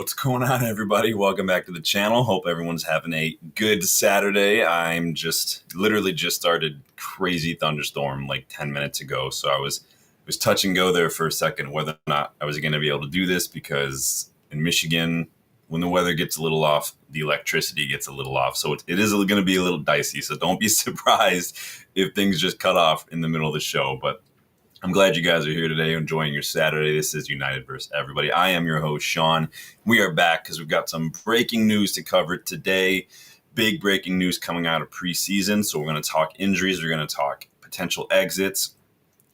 What's going on, everybody? Welcome back to the channel. Hope everyone's having a good Saturday. I'm literally just started crazy thunderstorm like 10 minutes ago. So I was touch and go there for a second whether or not I was going to be able to do this, because in Michigan, when the weather gets a little off, the electricity gets a little off. So it is going to be a little dicey. So don't be surprised if things just cut off in the middle of the show. But I'm glad you guys are here today, enjoying your Saturday. This is United vs. Everybody. I am your host, Sean. We are back because we've got some breaking news to cover today. Big breaking news coming out of preseason. So we're going to talk injuries. We're going to talk potential exits.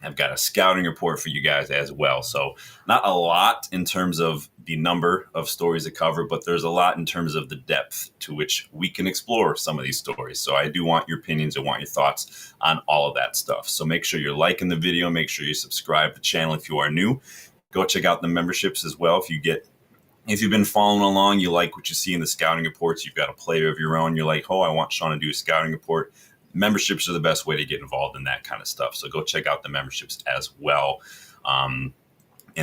I've got a scouting report for you guys as well. So not a lot in terms of the number of stories to cover, but there's a lot in terms of the depth to which we can explore some of these stories. So I do want your opinions. I want your thoughts on all of that stuff. So make sure you're liking the video. Make sure you subscribe to the channel if you are new. Go check out the memberships as well. If you've been following along, you like what you see in the scouting reports, you've got a player of your own, you're like, oh, I want Sean to do a scouting report. Memberships are the best way to get involved in that kind of stuff. So go check out the memberships as well. And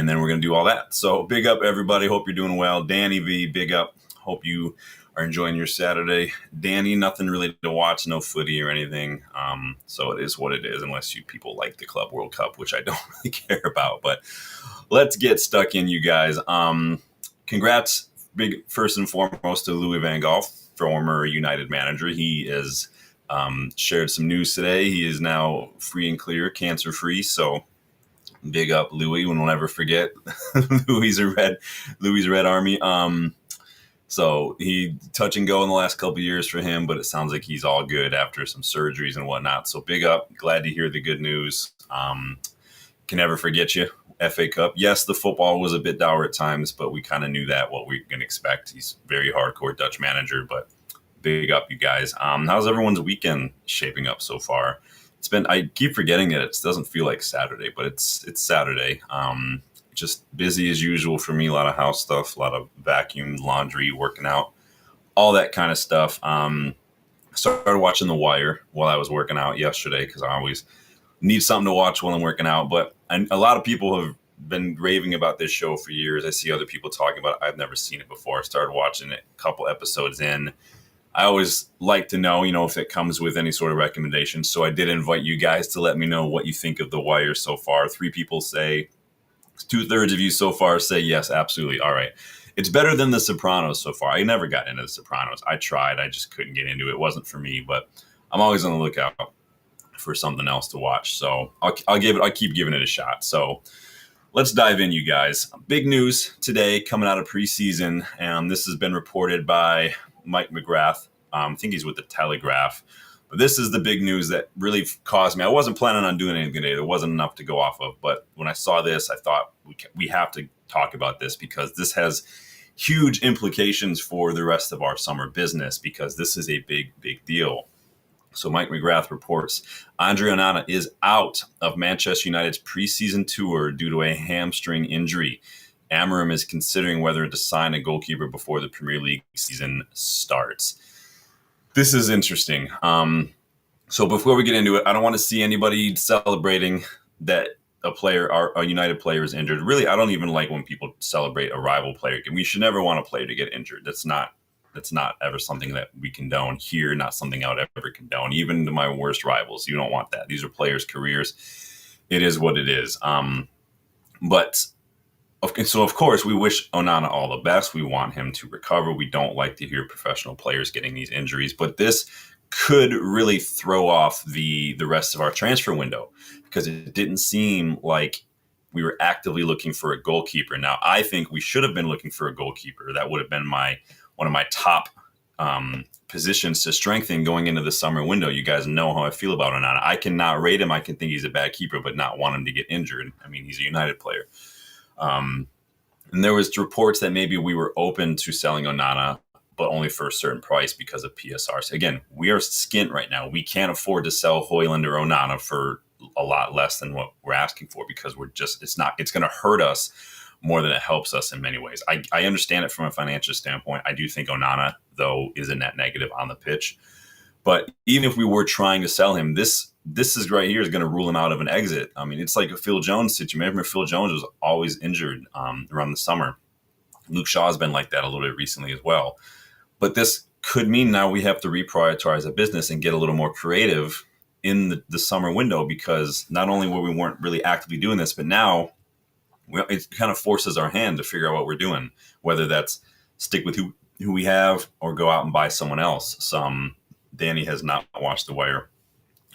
then we're going to do all that. So big up, everybody. Hope you're doing well. Danny V, big up. Hope you are enjoying your Saturday. Danny, nothing really to watch, no footy or anything. So it is what it is, unless you people like the Club World Cup, which I don't really care about. But let's get stuck in, you guys. Congrats, big first and foremost, to Louis van Gaal, former United manager. He is shared some news today. He is now free and clear, cancer-free. So big up, Louis. We'll never forget Louis' Red Army. So he touch and go in the last couple of years for him, but it sounds like he's all good after some surgeries and whatnot. So big up. Glad to hear the good news. Can never forget you. FA Cup. Yes, the football was a bit dour at times, but we kind of knew that, what we can expect. He's very hardcore Dutch manager, but big up, you guys. How's everyone's weekend shaping up so far? I keep forgetting that it doesn't feel like Saturday, but it's Saturday. Just busy as usual for me. A lot of house stuff, a lot of vacuum, laundry, working out, all that kind of stuff. Started watching The Wire while I was working out yesterday, because I always need something to watch while I'm working out. But a lot of people have been raving about this show for years. I see other people talking about it. I've never seen it before. I started watching it a couple episodes in. I always like to know, if it comes with any sort of recommendation. So I did invite you guys to let me know what you think of The Wire so far. 3 people say, 2/3 of you so far say yes, absolutely. All right. It's better than The Sopranos so far. I never got into The Sopranos. I tried. I just couldn't get into it. It wasn't for me, but I'm always on the lookout for something else to watch. So I'll keep giving it a shot. So let's dive in, you guys. Big news today coming out of preseason. And this has been reported by Mike McGrath. I think he's with the Telegraph. But this is the big news that really caused me. I wasn't planning on doing anything today. There wasn't enough to go off of. But when I saw this, I thought we have to talk about this, because this has huge implications for the rest of our summer business, because this is a big, big deal. So Mike McGrath reports Andre Onana is out of Manchester United's preseason tour due to a hamstring injury. Amorim is considering whether to sign a goalkeeper before the Premier League season starts. This is interesting. So before we get into it, I don't want to see anybody celebrating that a United player is injured. Really, I don't even like when people celebrate a rival player. We should never want a player to get injured. That's not ever something that we condone here, not something I would ever condone. Even to my worst rivals, you don't want that. These are players' careers. It is what it is. So, of course, we wish Onana all the best. We want him to recover. We don't like to hear professional players getting these injuries. But this could really throw off the rest of our transfer window, because it didn't seem like we were actively looking for a goalkeeper. Now, I think we should have been looking for a goalkeeper. That would have been one of my top positions to strengthen going into the summer window. You guys know how I feel about Onana. I cannot rate him. I can think he's a bad keeper, but not want him to get injured. I mean, he's a United player. And there was reports that maybe we were open to selling Onana, but only for a certain price because of PSR. So again, we are skint right now. We can't afford to sell Højlund or Onana for a lot less than what we're asking for, because it's going to hurt us more than it helps us in many ways. I understand it from a financial standpoint. I do think Onana, though, is a net negative on the pitch. But even if we were trying to sell him, this is right here is going to rule him out of an exit. I mean, it's like a Phil Jones situation. Remember, Phil Jones was always injured around the summer. Luke Shaw's been like that a little bit recently as well. But this could mean now we have to reprioritize a business and get a little more creative in the summer window, because not only we weren't really actively doing this, but now it kind of forces our hand to figure out what we're doing, whether that's stick with who we have or go out and buy someone else. Danny has not watched The Wire.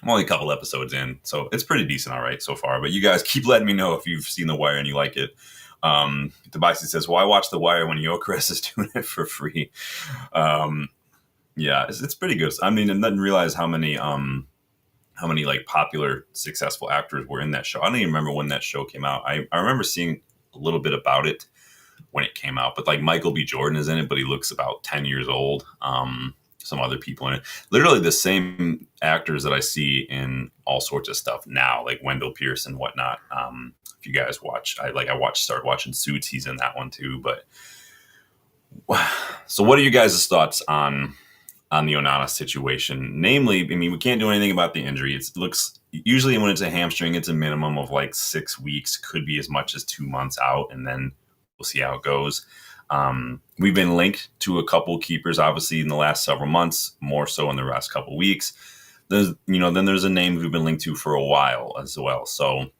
I'm only a couple episodes in, so it's pretty decent, all right, so far. But you guys keep letting me know if you've seen The Wire and you like it. Tobias says, "Why watch The Wire when Gyökeres is doing it for free?" Yeah, it's pretty good. I mean, I didn't realize how many like popular, successful actors were in that show. I don't even remember when that show came out. I remember seeing a little bit about it when it came out, but like Michael B. Jordan is in it, but he looks about 10 years old. Some other people in it, literally the same actors that I see in all sorts of stuff now, like Wendell Pierce and whatnot. If you guys watched, started watching Suits. He's in that one too. But so, what are you guys' thoughts on the Onana situation? Namely, I mean, we can't do anything about the injury. It looks usually when it's a hamstring, it's a minimum of like 6 weeks, could be as much as 2 months out, and then we'll see how it goes. We've been linked to a couple keepers, obviously, in the last several months, more so in the last couple weeks. Then there's a name we've been linked to for a while as well. So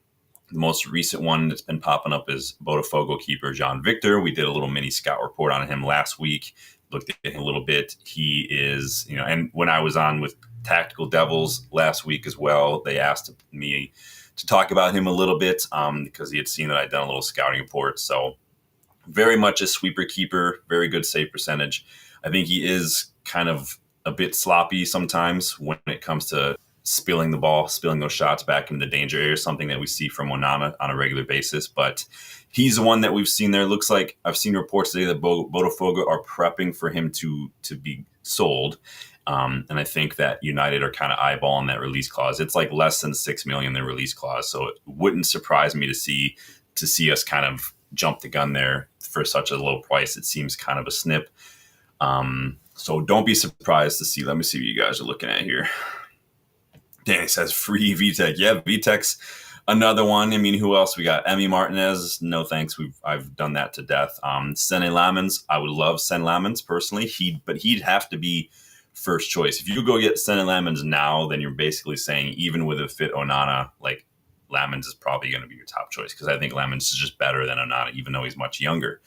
the most recent one that's been popping up is Botafogo keeper John Victor. We did a little mini scout report on him last week, looked at him a little bit. He is, and when I was on with Tactical Devils last week as well, they asked me to talk about him a little bit because he had seen that I'd done a little scouting report. So very much a sweeper keeper, very good save percentage. I think he is kind of a bit sloppy sometimes when it comes to spilling the ball, spilling those shots back into the danger area, something that we see from Onana on a regular basis. But he's the one that we've seen there. Looks like I've seen reports today that Botafogo are prepping for him to be sold. And I think that United are kind of eyeballing that release clause. It's like less than $6 million, the release clause. So it wouldn't surprise me to see us kind of jump the gun there for such a low price. It seems kind of a snip. So don't be surprised to see. Let me see what you guys are looking at here. Danny says free VTech. Yeah, VTech's another one. I mean, who else? We got Emi Martinez. No thanks. I've done that to death. Sene Lamens. I would love Sene Lamens personally. He'd have to be first choice. If you go get Sene Lamens now, then you're basically saying even with a fit Onana, like Lamens is probably going to be your top choice, because I think Lamens is just better than Onana, even though he's much younger.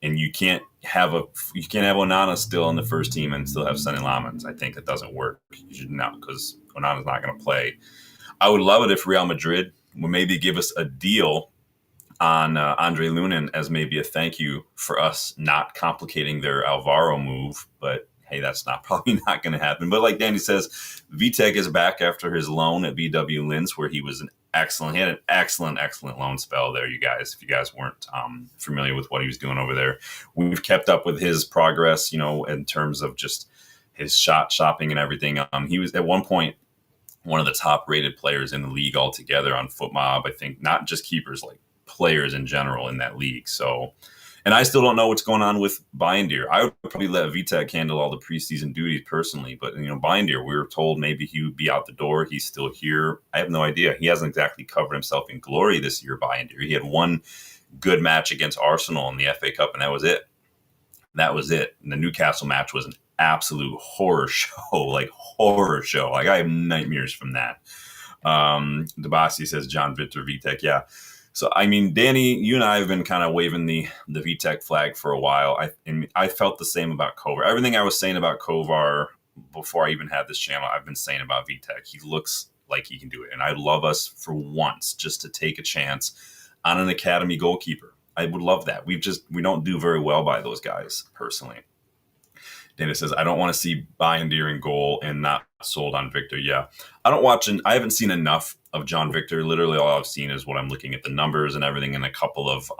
And you can't have Onana still in the first team and still have Sene Lamens. I think that doesn't work. You should not, because Onana's not going to play. I would love it if Real Madrid would maybe give us a deal on Andre Lunin as maybe a thank you for us not complicating their Alvaro move, but hey, that's probably not going to happen. But like Danny says, Vitek is back after his loan at VW Linz, where he had an excellent loan spell there, you guys. If you guys weren't familiar with what he was doing over there, we've kept up with his progress, in terms of just his shot shopping and everything. He was at one point one of the top rated players in the league altogether on FootMob. I think not just keepers, like players in general in that league. So, and I still don't know what's going on with Binder. I would probably let Vitek handle all the preseason duties personally, but Binder, we were told maybe he would be out the door. He's still here. I have no idea. He hasn't exactly covered himself in glory this year, Binder. He had one good match against Arsenal in the FA Cup, and that was it. And the Newcastle match was an absolute horror show. Like I have nightmares from that. Debasi says John Victor Vitek. Yeah. So, I mean, Danny, you and I have been kind of waving the VTech flag for a while. I felt the same about Kovar. Everything I was saying about Kovar before I even had this channel, I've been saying about VTech. He looks like he can do it. And I'd love us for once just to take a chance on an academy goalkeeper. I would love that. We don't do very well by those guys personally. Dana says, I don't want to see Binder in goal and not sold on Victor. Yeah. I haven't seen enough of John Victor. Literally all I've seen is what I'm looking at the numbers and everything, and a couple of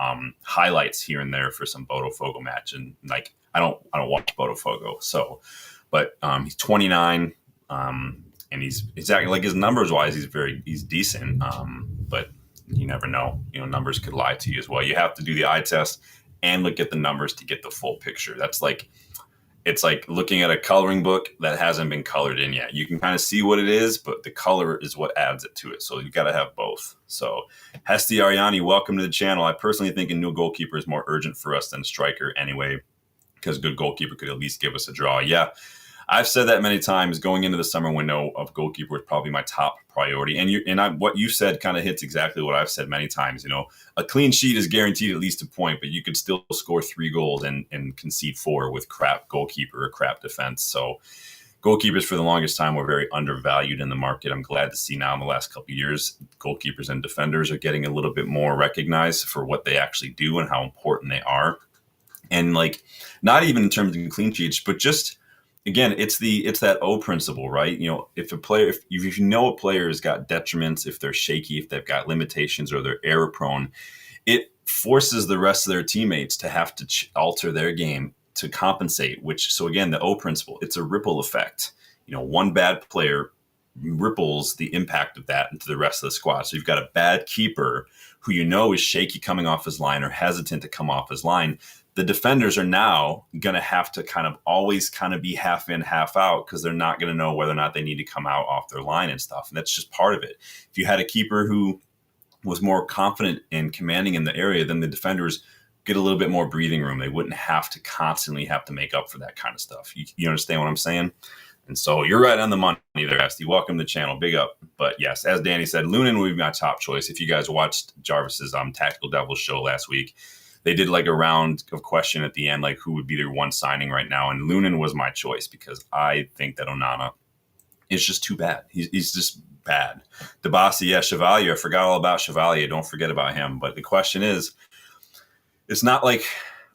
highlights here and there for some Botafogo match. And like, I don't watch Botafogo. So, but he's 29 and he's exactly like his numbers wise, he's decent. But you never know, numbers could lie to you as well. You have to do the eye test and look at the numbers to get the full picture. That's like, it's like looking at a coloring book that hasn't been colored in yet. You can kind of see what it is, but the color is what adds it to it. So you got to have both. So Hesti Ariani, welcome to the channel. I personally think a new goalkeeper is more urgent for us than a striker anyway, because a good goalkeeper could at least give us a draw. Yeah, I've said that many times. Going into the summer window of goalkeeper is probably my top priority. And what you said kind of hits exactly what I've said many times. A clean sheet is guaranteed at least a point, but you could still score 3 goals and concede 4 with crap goalkeeper or crap defense. So goalkeepers for the longest time were very undervalued in the market. I'm glad to see now in the last couple of years, goalkeepers and defenders are getting a little bit more recognized for what they actually do and how important they are. And like, not even in terms of clean sheets, but just, again, it's that O principle, right? If a player, if you know a player has got detriments, if they're shaky, if they've got limitations or they're error prone, it forces the rest of their teammates to have to alter their game to compensate. So again, the O principle, it's a ripple effect. One bad player ripples the impact of that into the rest of the squad. So you've got a bad keeper who is shaky coming off his line or hesitant to come off his line. The defenders are now going to have to always be half in, half out, because they're not going to know whether or not they need to come out off their line and stuff. And that's just part of it. If you had a keeper who was more confident in commanding in the area, then the defenders get a little bit more breathing room. They wouldn't have to constantly have to make up for that kind of stuff. You understand what I'm saying? And so you're right on the money there, Esty. Welcome to the channel. Big up. But yes, as Danny said, Lunin would be my top choice. If you guys watched Jarvis's Tactical Devils show last week, they did like a round of question at the end, like who would be their one signing right now. And Lunin was my choice because I think that Onana is just too bad. He's just bad. Debasi, yeah, Chevalier. I forgot all about Chevalier. Don't forget about him. But the question is, it's not like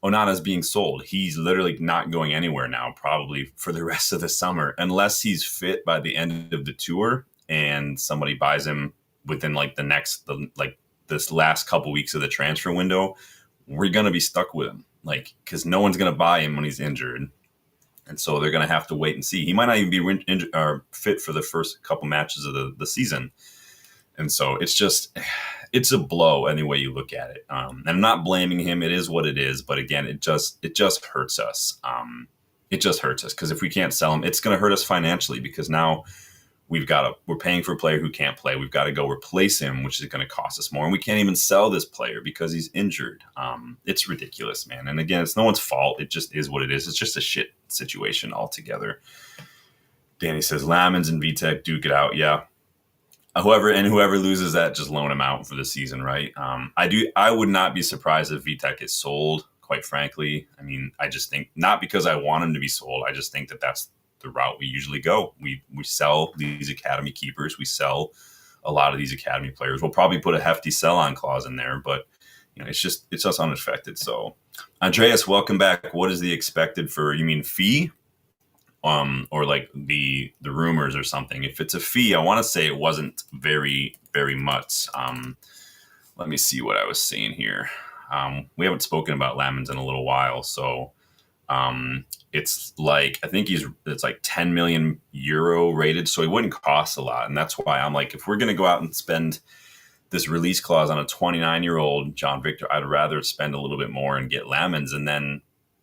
Onana's being sold. He's literally not going anywhere now, probably for the rest of the summer, unless he's fit by the end of the tour and somebody buys him within this last couple weeks of the transfer window. We're going to be stuck with him, because no one's going to buy him when he's injured. And so they're going to have to wait and see. He might not even be injured or fit for the first couple matches of the season. And so it's a blow any way you look at it. And I'm not blaming him. It is what it is. But again, it just hurts us. It just hurts us because if we can't sell him, it's going to hurt us financially, because now we're paying for a player who can't play. We've got to go replace him, which is going to cost us more. And we can't even sell this player because he's injured. It's ridiculous, man. And again, it's no one's fault. It just is what it is. It's just a shit situation altogether. Danny says, Lamens and Vitek duke it out. Yeah. Whoever loses that, just loan him out for the season, right? I would not be surprised if Vitek is sold, quite frankly. I mean, I just think, not because I want him to be sold, I just think that that's the route we usually go. We sell these academy keepers. We sell a lot of these academy players. We'll probably put a hefty sell-on clause in there, but it's just unaffected. So, Andreas, welcome back. What is the expected you mean fee? Or like the rumors or something. If it's a fee, I want to say it wasn't very, very much. Let me see what I was seeing here. We haven't spoken about Lamens in a little while, so it's like, I think it's like 10 million euro rated, so he wouldn't cost a lot. And that's why I'm like, if we're going to go out and spend this release clause on a 29-year-old John Victor, I'd rather spend a little bit more and get Lamens and then,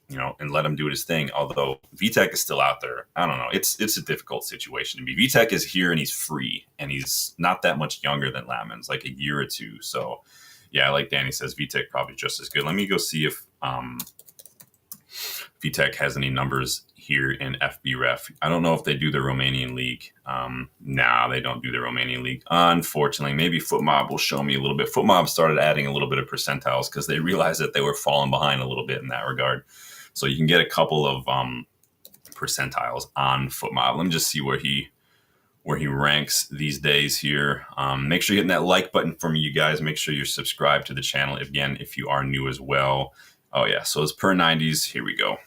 and let him do his thing. Although Vitek is still out there. I don't know. It's a difficult situation to be. Vitek is here and he's free and he's not that much younger than Lamens, like a year or two. So yeah, like Danny says, Vitek probably just as good. Let me go see if, Vitek has any numbers here in FBref. I don't know if they do the Romanian league. Nah, they don't do the Romanian league. Unfortunately, maybe FootMob will show me a little bit. FootMob started adding a little bit of percentiles because they realized that they were falling behind a little bit in that regard. So you can get a couple of percentiles on FootMob. Let me just see where he ranks these days here. Make sure you're hitting that like button for me, you guys. Make sure you're subscribed to the channel, again, if you are new as well. Oh, yeah. So it's per 90s. Here we go.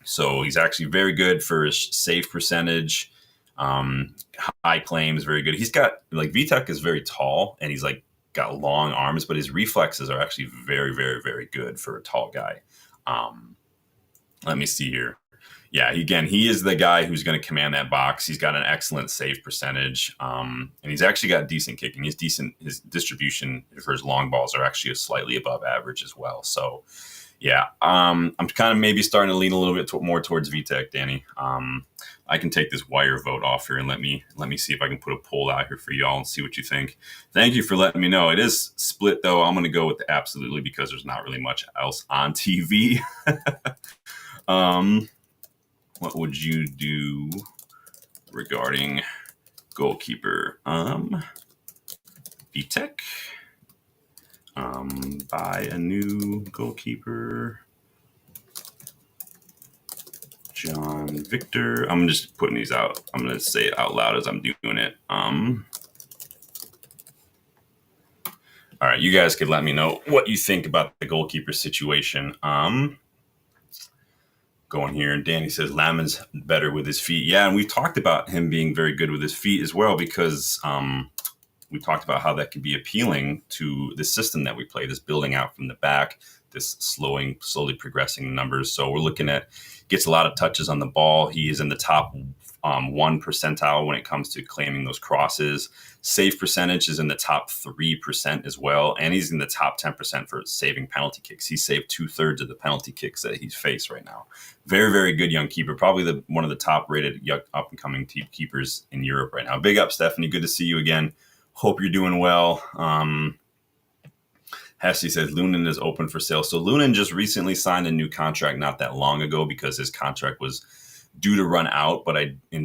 So he's actually very good for his save percentage. High claims, very good. He's got, Vitek is very tall and he's got long arms, but his reflexes are actually very, very, very good for a tall guy. Let me see here. Yeah, he is the guy who's going to command that box. He's got an excellent save percentage, and he's actually got decent kicking. His distribution for his long balls are actually slightly above average as well. So, Yeah, I'm kind of maybe starting to lean a little bit more towards VTech, Danny. I can take this wire vote off here and let me see if I can put a poll out here for y'all and see what you think. Thank you for letting me know. It is split though. I'm going to go with the absolutely because there's not really much else on TV. um, what would you do regarding goalkeeper? VTech. Buy a new goalkeeper. John Victor. I'm just putting these out. I'm going to say it out loud as I'm doing it. All right, you guys could let me know what you think about the goalkeeper situation. Going here, and Danny says Lamin's better with his feet. Yeah, and we've talked about him being very good with his feet as well because we talked about how that could be appealing to the system that we play, this building out from the back, this slowly progressing the numbers. So we're looking at gets a lot of touches on the ball. He is in the top 1 percentile when it comes to claiming those crosses. Save percentage is in the top 3% as well. And he's in the top 10% for saving penalty kicks. He saved 2/3 of the penalty kicks that he's faced right now. Very, very good young keeper. Probably one of the top rated up and coming keepers in Europe right now. Big up, Stephanie. Good to see you again. Hope you're doing well. Hesty says Lunin is open for sale. So Lunin just recently signed a new contract not that long ago because his contract was due to run out.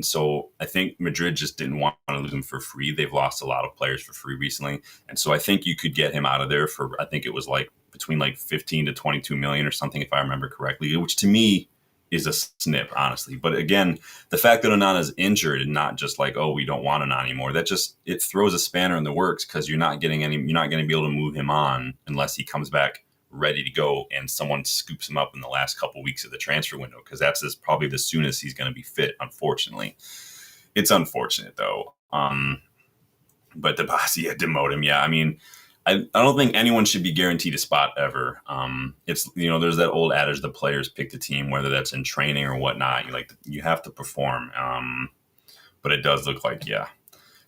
So I think Madrid just didn't want to lose him for free. They've lost a lot of players for free recently. And so I think you could get him out of there for, I think it was like between like 15 to 22 million or something, if I remember correctly, which to me is a snip, honestly. But again, the fact that Onana is injured and not just like, oh, we don't want Onana anymore, it throws a spanner in the works because you're not going to be able to move him on unless he comes back ready to go and someone scoops him up in the last couple weeks of the transfer window, because that's probably the soonest he's going to be fit, unfortunately. It's unfortunate though. But the boss, demote him. Yeah, I mean, I don't think anyone should be guaranteed a spot ever. It's there's that old adage: the players pick the team, whether that's in training or whatnot. You have to perform. But it does look like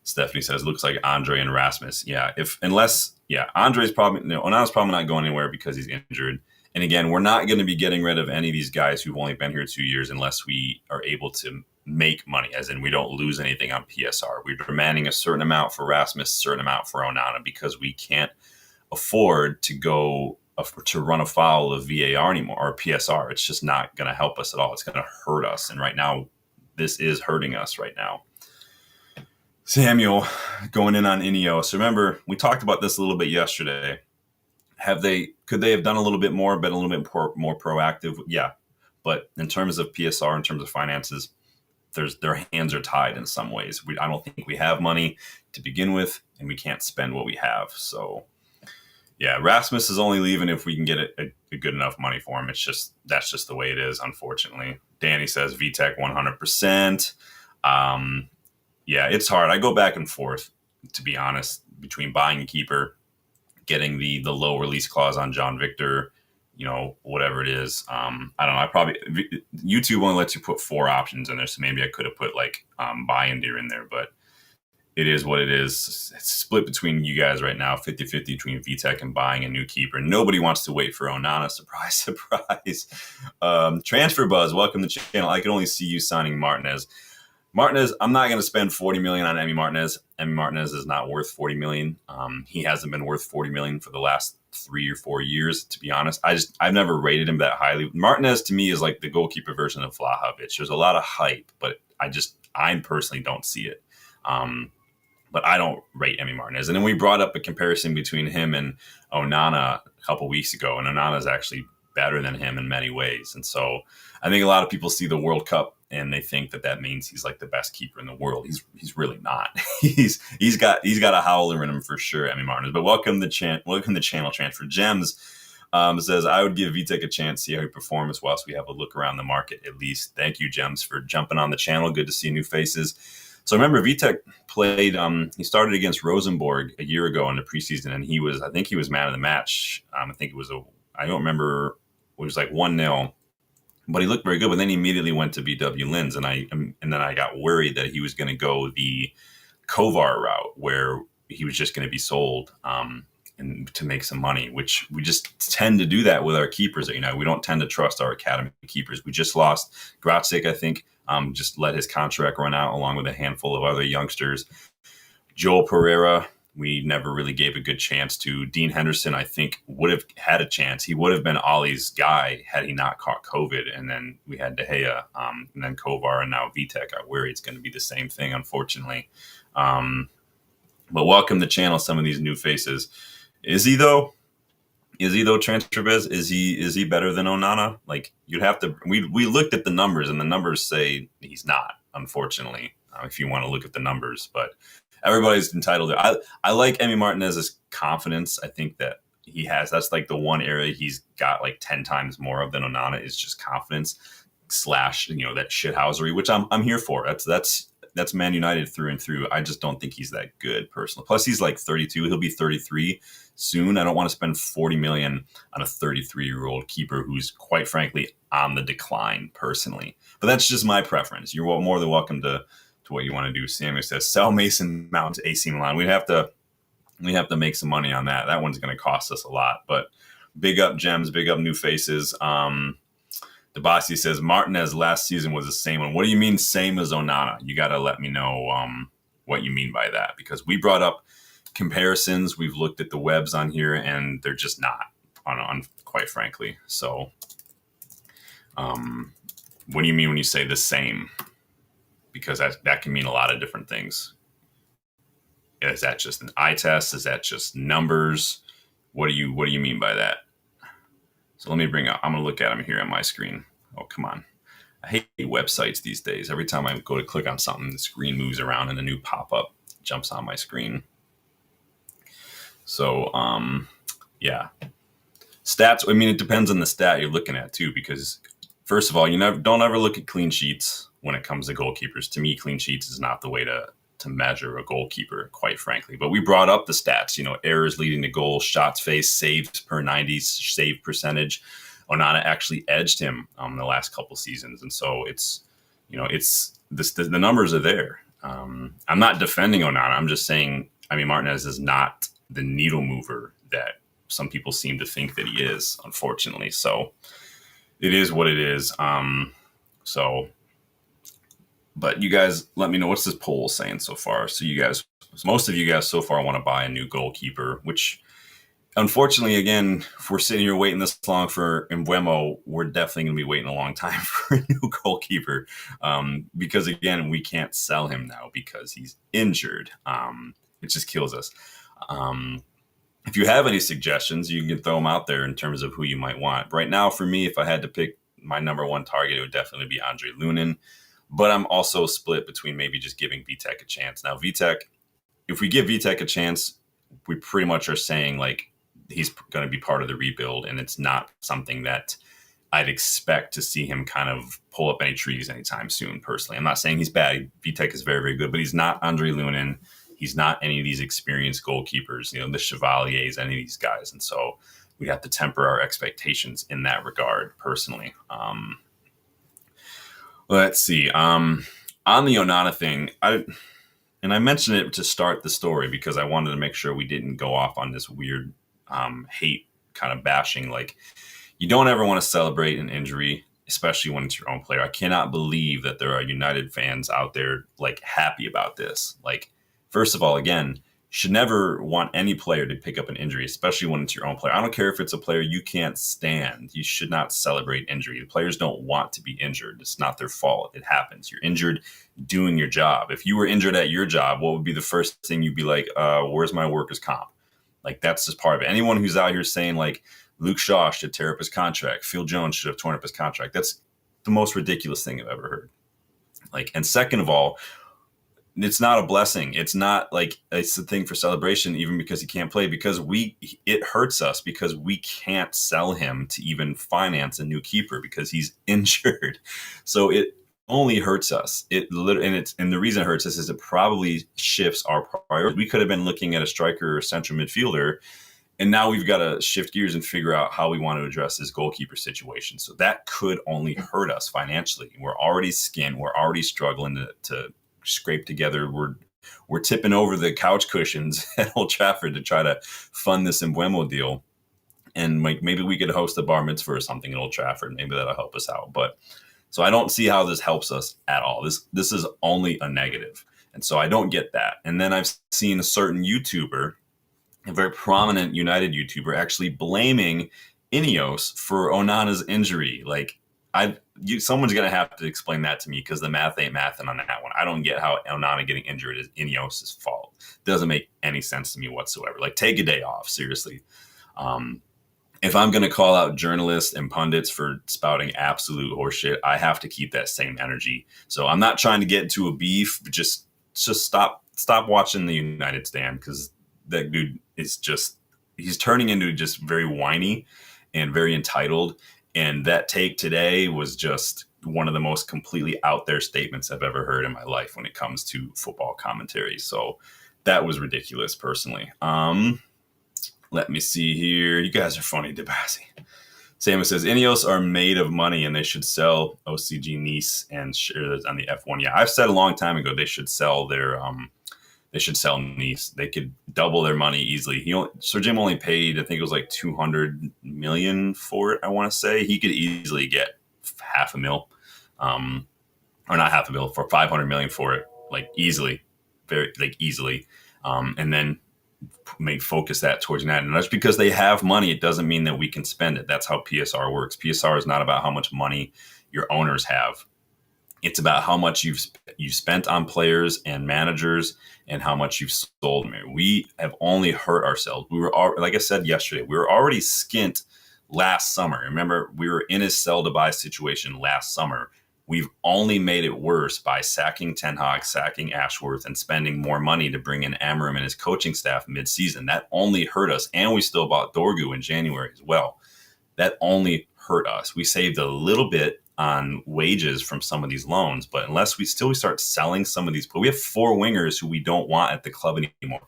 Stephanie says looks like Andre and Rasmus. Andre's probably Onana's probably not going anywhere because he's injured. And again, we're not going to be getting rid of any of these guys who've only been here 2 years unless we are able to make money, as in we don't lose anything on PSR. We're demanding a certain amount for Rasmus, a certain amount for Onana, because we can't afford to run afoul of VAR anymore or PSR. It's just not going to help us at all. It's going to hurt us. And right now, this is hurting us right now. Samuel going in on Ineos. Remember, we talked about this a little bit yesterday. Could they have done a little bit more, been a little bit more proactive? Yeah. But in terms of PSR, in terms of finances, their hands are tied in some ways. I don't think we have money to begin with, and we can't spend what we have. So, yeah, Rasmus is only leaving if we can get a good enough money for him. That's just the way it is, unfortunately. Danny says VTech 100%. Yeah, it's hard. I go back and forth, to be honest, between buying a keeper, getting the low release clause on John Victor, whatever it is. I don't know. YouTube only lets you put 4 options in there, so maybe I could have put like Bayindir in there, but it is what it is. It's split between you guys right now, 50-50 between VTech and buying a new keeper. Nobody wants to wait for Onana. Surprise, surprise. Transfer Buzz, welcome to the channel. I can only see you signing Martinez. I'm not going to spend $40 million on Emi Martinez. Emi Martinez is not worth $40 million. He hasn't been worth $40 million for the last 3 or 4 years, to be honest. I've never rated him that highly. Martinez to me is like the goalkeeper version of Vlahovic. There's a lot of hype, but I personally don't see it. But I don't rate Emi Martinez. And then we brought up a comparison between him and Onana a couple weeks ago, and Onana is actually better than him in many ways. And so I think a lot of people see the World Cup and they think that means he's like the best keeper in the world. He's really not. he's got a howler in him for sure, Emi Martinez. But welcome to channel Transfer Gems. Says I would give VTech a chance, see how he performs whilst we have a look around the market at least. Thank you, Gems, for jumping on the channel. Good to see new faces. So remember, VTech played. He started against Rosenborg a year ago in the preseason, and I think he was man of the match. I think it was I don't remember. It was like 1-0. But he looked very good. But then he immediately went to BW Linz, and then I got worried that he was going to go the Kovar route, where he was just going to be sold. and to make some money, which we just tend to do that with our keepers. We don't tend to trust our academy keepers. We just lost Gracic, I think, just let his contract run out along with a handful of other youngsters. Joel Pereira, we never really gave a good chance to. Dean Henderson, I think, would have had a chance. He would have been Ollie's guy had he not caught COVID. And then we had De Gea, and then Kovar, and now Vitek. I worry it's going to be the same thing, unfortunately. But welcome to the channel, some of these new faces. Is he though, Transferbiz? Is he better than Onana? Like, you'd have to. We looked at the numbers, and the numbers say he's not. Unfortunately, if you want to look at the numbers, but everybody's entitled to. I like Emi Martinez's confidence. I think that he has. That's like the one area he's got like 10 times more of than Onana is just confidence / that shithousery, which I'm here for. That's Man United through and through. I just don't think he's that good personally. Plus, he's like 32. He'll be 33 soon. I don't want to spend 40 million on a 33-year-old keeper who's, quite frankly, on the decline personally. But that's just my preference. You're more than welcome to what you want to do. Samuel says, sell Mason Mount to AC Milan. We have to make some money on that. That one's going to cost us a lot. But big up gems, big up new faces. Debasi says Martinez last season was the same one. What do you mean same as Onana? You got to let me know what you mean by that, because we brought up comparisons. We've looked at the webs on here, and they're just not on quite frankly. So what do you mean when you say the same? Because that can mean a lot of different things. Is that just an eye test? Is that just numbers? What do you mean by that? So let me I'm going to look at them here on my screen. Oh, come on. I hate websites these days. Every time I go to click on something, the screen moves around and a new pop-up jumps on my screen. So, yeah. Stats, I mean, it depends on the stat you're looking at too, because first of all, don't ever look at clean sheets when it comes to goalkeepers. To me, clean sheets is not the way to measure a goalkeeper, quite frankly. But we brought up the stats, errors leading to goals, shots faced, saves per 90, save percentage. Onana actually edged him the last couple seasons. And so the numbers are there. I'm not defending Onana. I'm just saying, Martinez is not the needle mover that some people seem to think that he is, unfortunately. So it is what it is. But you guys, let me know, what's this poll saying so far? So most of you guys so far want to buy a new goalkeeper, which unfortunately, again, if we're sitting here waiting this long for Mbeumo, we're definitely going to be waiting a long time for a new goalkeeper, because, again, we can't sell him now because he's injured. It just kills us. If you have any suggestions, you can throw them out there in terms of who you might want. Right now, for me, if I had to pick my number one target, it would definitely be Andre Lunin. But I'm also split between maybe just giving Vitek a chance. Now, Vitek, if we give Vitek a chance, we pretty much are saying, like, he's going to be part of the rebuild, and it's not something that I'd expect to see him kind of pull up any trees anytime soon, personally. I'm not saying he's bad. Vitek is very, very good, but he's not Andre Lunin. He's not any of these experienced goalkeepers, the Chevaliers, any of these guys. And so we have to temper our expectations in that regard, personally. Let's see. On the Onana thing, I mentioned it to start the story because I wanted to make sure we didn't go off on this weird hate kind of bashing. Like, you don't ever want to celebrate an injury, especially when it's your own player. I cannot believe that there are United fans out there like happy about this. Like, first of all, again, should never want any player to pick up an injury, especially when it's your own player. I don't care if it's a player you can't stand. You should not celebrate injury. The players don't want to be injured. It's not their fault. It happens. You're injured doing your job. If you were injured at your job, what would be the first thing you'd be like, where's my workers' comp? Like, that's just part of it. Anyone who's out here saying, like, Luke Shaw should tear up his contract, Phil Jones should have torn up his contract, that's the most ridiculous thing I've ever heard. Like, and second of all, it's not a blessing. It's not like it's a thing for celebration, even because he can't play, because it hurts us because we can't sell him to even finance a new keeper because he's injured. So it only hurts us. And the reason it hurts us is it probably shifts our priorities. We could have been looking at a striker or central midfielder, and now we've got to shift gears and figure out how we want to address this goalkeeper situation. So that could only hurt us financially. We're already skinned. We're already struggling to scrape together. We're we're tipping over the couch cushions at Old Trafford to try to fund this Embuemo deal. And like maybe we could host a bar mitzvah or something at Old Trafford. Maybe that'll help us out. But so I don't see how this helps us at all. This is only a negative. And so I don't get that. And then I've seen a certain YouTuber, a very prominent United YouTuber, actually blaming Ineos for Onana's injury. Like, someone's going to have to explain that to me, because the math ain't mathing on that one. I don't get how Onana getting injured is Ineos' fault. Doesn't make any sense to me whatsoever. Like, take a day off, seriously. If I'm going to call out journalists and pundits for spouting absolute horseshit, I have to keep that same energy. So I'm not trying to get into a beef, but just stop watching the United stand, because that dude is he's turning into just very whiny and very entitled. And that take today was just one of the most completely out there statements I've ever heard in my life when it comes to football commentary. So that was ridiculous, personally. Let me see here. You guys are funny, Debassi. Samus says, Ineos are made of money and they should sell OCG Nice and shares on the F1. Yeah, I've said a long time ago they should sell Nice. They could double their money easily. Sir Jim only paid, I think it was like 200 million for it, I want to say. He could easily get half a mil. Or not half a mil, for 500 million for it. Like easily. Very easily. And then may focus that towards United. And that's because they have money. It doesn't mean that we can spend it. That's how PSR works. PSR is not about how much money your owners have. It's about how much you've spent on players and managers and how much you've sold them. We have only hurt ourselves. We were, like I said yesterday, we were already skint last summer. Remember, we were in a sell to buy situation last summer. We've only made it worse by sacking Ten Hag, sacking Ashworth, and spending more money to bring in Amorim and his coaching staff mid-season. That only hurt us. And we still bought Dorgu in January as well. That only hurt us. We saved a little bit on wages from some of these loans, but unless we start selling some of these, we have 4 wingers who we don't want at the club anymore.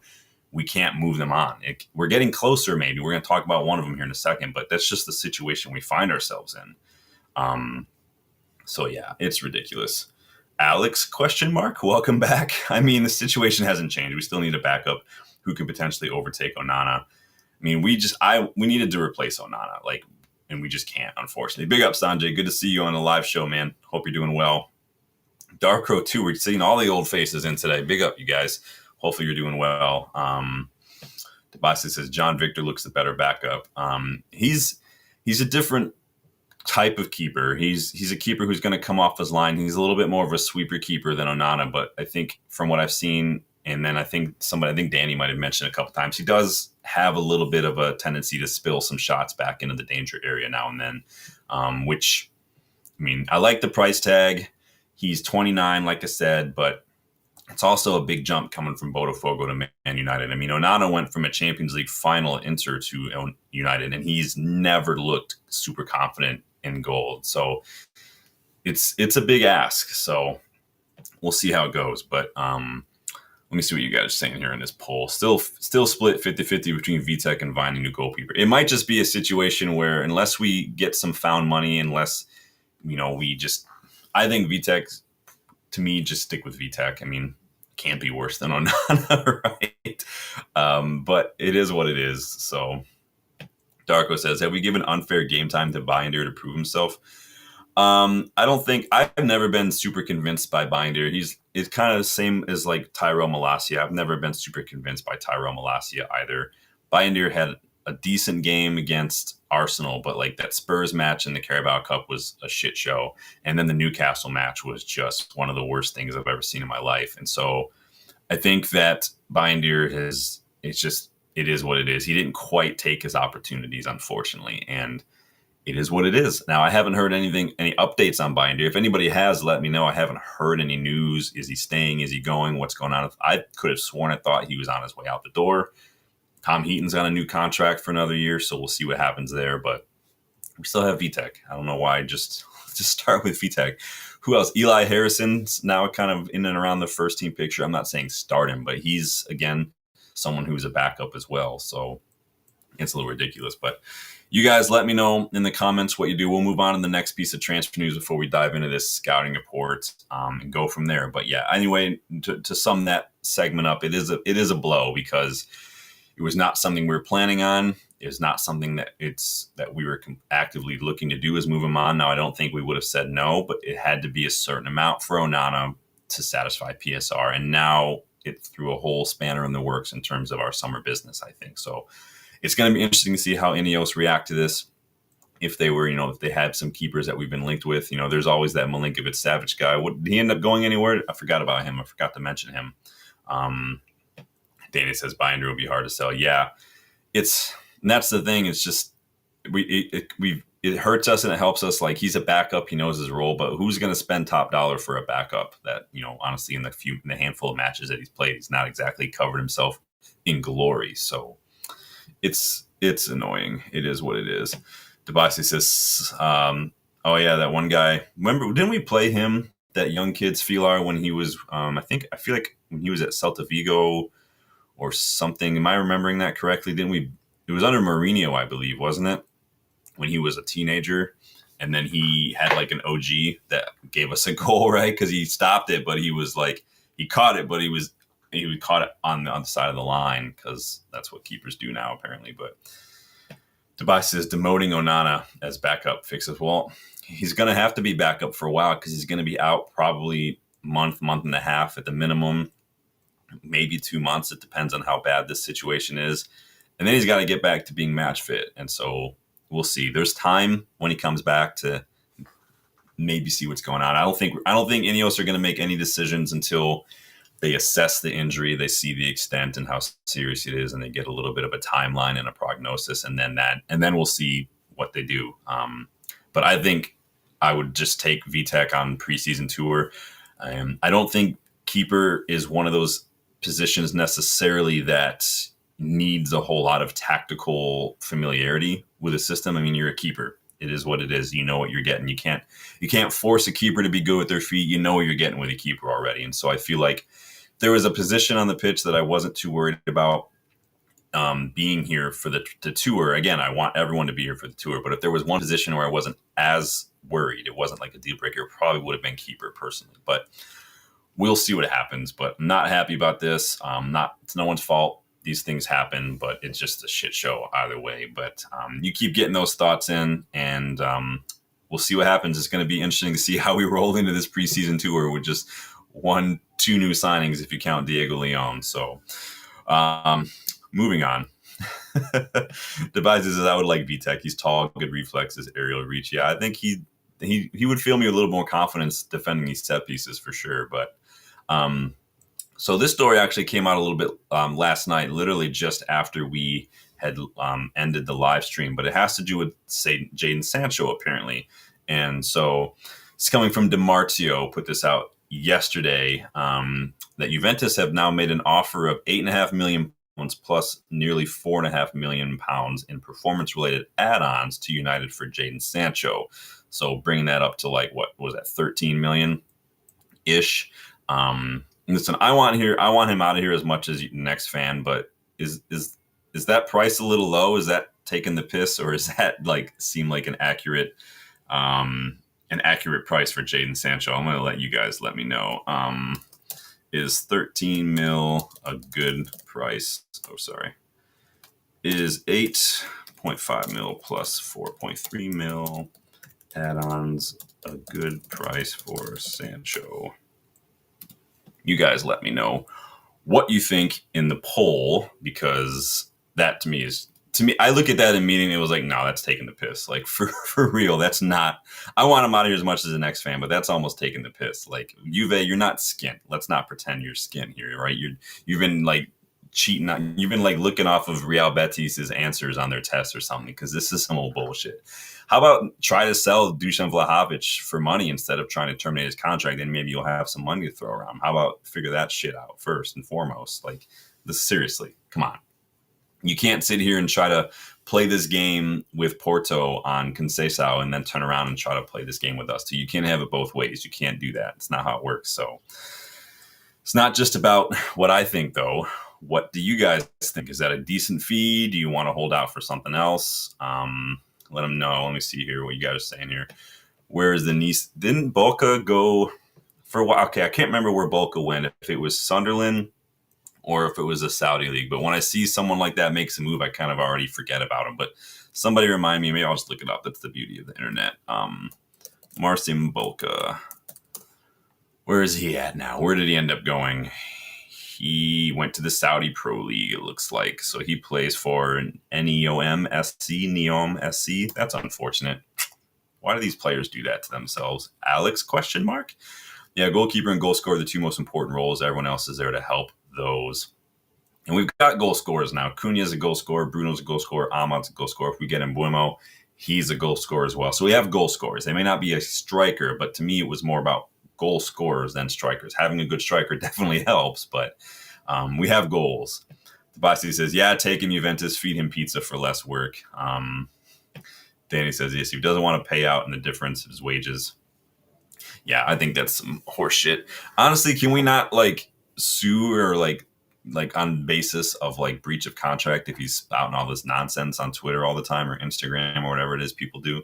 We can't move them on. We're getting closer, maybe. We're going to talk about one of them here in a second, but that's just the situation we find ourselves in. So yeah, it's ridiculous. Alex, ? Welcome back. I mean, the situation hasn't changed. We still need a backup who could potentially overtake Onana. I mean, we needed to replace Onana, and we just can't, unfortunately. Big up, Sanjay. Good to see you on the live show, man. Hope you're doing well. Dark Crow 2, we're seeing all the old faces in today. Big up, you guys. Hopefully you're doing well. Tabasi says John Victor looks the better backup. He's a different type of keeper. He's a keeper who's going to come off his line. He's a little bit more of a sweeper keeper than Onana, but I think from what I've seen, and then I think Danny might have mentioned a couple times, he does have a little bit of a tendency to spill some shots back into the danger area now and then, which, I mean, I like the price tag. He's 29, like I said, but it's also a big jump coming from Botafogo to Man United. I mean, Onana went from a Champions League final Inter to United, and he's never looked super confident in goal. So it's a big ask. So we'll see how it goes. But let me see what you guys are saying here in this poll. Still split 50-50 between Vitek and finding new goalkeeper. It might just be a situation where unless we get some found money, unless, I think Vitek, to me, just stick with Vitek. I mean, can't be worse than Onana, right? But it is what it is. So Darko says, have we given unfair game time to Binder to prove himself? I've never been super convinced by Binder. It's kind of the same as like Tyrell Malacia. I've never been super convinced by Tyrell Malacia either. Binder had a decent game against Arsenal, but like that Spurs match in the Carabao Cup was a shit show. And then the Newcastle match was just one of the worst things I've ever seen in my life. And so I think that Binder it is what it is. He didn't quite take his opportunities, unfortunately. And it is what it is. Now, I haven't heard any updates on Binder. If anybody has, let me know. I haven't heard any news. Is he staying? Is he going? What's going on? I could have sworn I thought he was on his way out the door. Tom Heaton's got a new contract for another year, so we'll see what happens there. But we still have Vitek. I don't know why. Just start with Vitek. Who else? Eli Harrison's now kind of in and around the first team picture. I'm not saying start him, but he's, again, someone who's a backup as well. So it's a little ridiculous. But you guys let me know in the comments what you do. We'll move on to the next piece of transfer news before we dive into this scouting report and go from there. But yeah, anyway, to sum that segment up, it is a blow because it was not something we were planning on. It was not something that we were actively looking to do, is move him on. Now, I don't think we would have said no, but it had to be a certain amount for Onana to satisfy PSR. And now it threw a whole spanner in the works in terms of our summer business, I think. So it's going to be interesting to see how Ineos react to this. If they were, if they had some keepers that we've been linked with, there's always that Milinkovic-Savic guy. Did he end up going anywhere? I forgot about him. I forgot to mention him. Dana says Binder will be hard to sell. Yeah, and that's the thing. It's just it hurts us and it helps us. Like, he's a backup, he knows his role, but who's going to spend top dollar for a backup that, honestly, in the handful of matches that he's played, he's not exactly covered himself in glory. So it's annoying. It is what it is. Debasi says, oh yeah, that one guy. Remember, didn't we play him, that young kid Filar, when he was, I feel like when he was at Celta Vigo or something. Am I remembering that correctly? Didn't we? It was under Mourinho, I believe, wasn't it? When he was a teenager, and then he had like an OG that gave us a goal, right? Because he stopped it, but he was like, he caught it, but he caught it on the side of the line, because that's what keepers do now, apparently. But Tobias says demoting Onana as backup fixes. Well, he's going to have to be backup for a while, because he's going to be out probably month and a half at the minimum, maybe 2 months. It depends on how bad this situation is. And then he's got to get back to being match fit. And so we'll see. There's time when he comes back to maybe see what's going on. I don't think Ineos are going to make any decisions until they assess the injury, they see the extent and how serious it is, and they get a little bit of a timeline and a prognosis, and then we'll see what they do. But I think I would just take VTech on preseason tour. I don't think keeper is one of those positions necessarily that needs a whole lot of tactical familiarity with a system. I mean, you're a keeper. It is what it is. You know what you're getting. You can't force a keeper to be good with their feet. You know what you're getting with a keeper already. And so I feel like there was a position on the pitch that I wasn't too worried about being here for the tour. Again, I want everyone to be here for the tour. But if there was one position where I wasn't as worried, it wasn't like a deal breaker, it probably would have been keeper personally. But we'll see what happens. But I'm not happy about this. It's no one's fault. These things happen, but it's just a shit show either way. But you keep getting those thoughts in, and we'll see what happens. It's going to be interesting to see how we roll into this preseason tour with just 1-2 new signings if you count Diego Leon. So moving on. Devices, I would like VTech. He's tall, good reflexes, aerial reach. Yeah, I think he would feel me a little more confidence defending these set pieces for sure. But so this story actually came out a little bit last night, literally just after we had ended the live stream, but it has to do with, say, Jadon Sancho, apparently. And so it's coming from DiMarzio, put this out yesterday, that Juventus have now made an offer of £8.5 million plus nearly £4.5 million in performance-related add-ons to United for Jadon Sancho. So bringing that up to like, what was that, 13 million-ish? Listen, I want him out of here as much as next fan, but is that price a little low? Is that taking the piss, or is that like seem like an accurate price for Jadon Sancho? I'm going to let you guys let me know. Is 13 mil a good price? Oh, sorry. Is 8.5 mil plus 4.3 mil add-ons a good price for Sancho? You guys let me know what you think in the poll, because that to me, I look at that and meaning it was like, no, that's taking the piss. Like for real, that's not, I want him out of here as much as the next fan, but that's almost taking the piss. Like Juve, you're not skint. Let's not pretend you're skint here, right? You've been like cheating on, you've been like looking off of Real Betis's answers on their tests or something, because this is some old bullshit. How about try to sell Dusan Vlahovic for money instead of trying to terminate his contract? Then maybe you'll have some money to throw around. How about figure that shit out first and foremost? Like, seriously, come on. You can't sit here and try to play this game with Porto on Conceição and then turn around and try to play this game with us too. You can't have it both ways. You can't do that. It's not how it works. So it's not just about what I think, though. What do you guys think? Is that a decent fee? Do you want to hold out for something else? Let them know. Let me see here what you guys are saying here. Where is the Nice? Didn't Bolka go for a while? Okay, I can't remember where Bolka went. If it was Sunderland or if it was a Saudi league. But when I see someone like that makes a move, I kind of already forget about him. But somebody remind me. Maybe I'll just look it up. That's the beauty of the internet. Marcin Bulka. Where is he at now? Where did he end up going? He went to the Saudi Pro League, it looks like. So he plays for NEOM SC. That's unfortunate. Why do these players do that to themselves? Alex, question mark? Yeah, goalkeeper and goal scorer are the two most important roles. Everyone else is there to help those. And we've got goal scorers now. Cunha's a goal scorer. Bruno's a goal scorer. Ahmad's a goal scorer. If we get Mbuemo, he's a goal scorer as well. So we have goal scorers. They may not be a striker, but to me, it was more about goal scorers than strikers. Having a good striker definitely helps, but we have goals. Tabasi says, yeah, take him Juventus, feed him pizza for less work. Danny says, yes, he doesn't want to pay out in the difference of his wages. Yeah, I think that's some horse shit. Honestly, can we not sue or on basis of breach of contract if he's spouting all this nonsense on Twitter all the time or Instagram or whatever it is people do?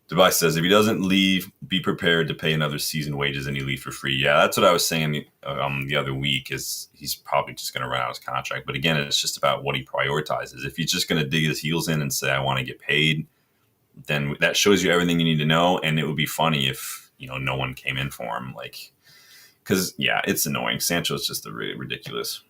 Device says, if he doesn't leave, be prepared to pay another season wages and he leave for free. Yeah, that's what I was saying the other week is he's probably just going to run out his contract. But again, it's just about what he prioritizes. If he's just going to dig his heels in and say, I want to get paid, then that shows you everything you need to know. And it would be funny if, no one came in for him. Because, yeah, it's annoying. Sancho's just really ridiculous.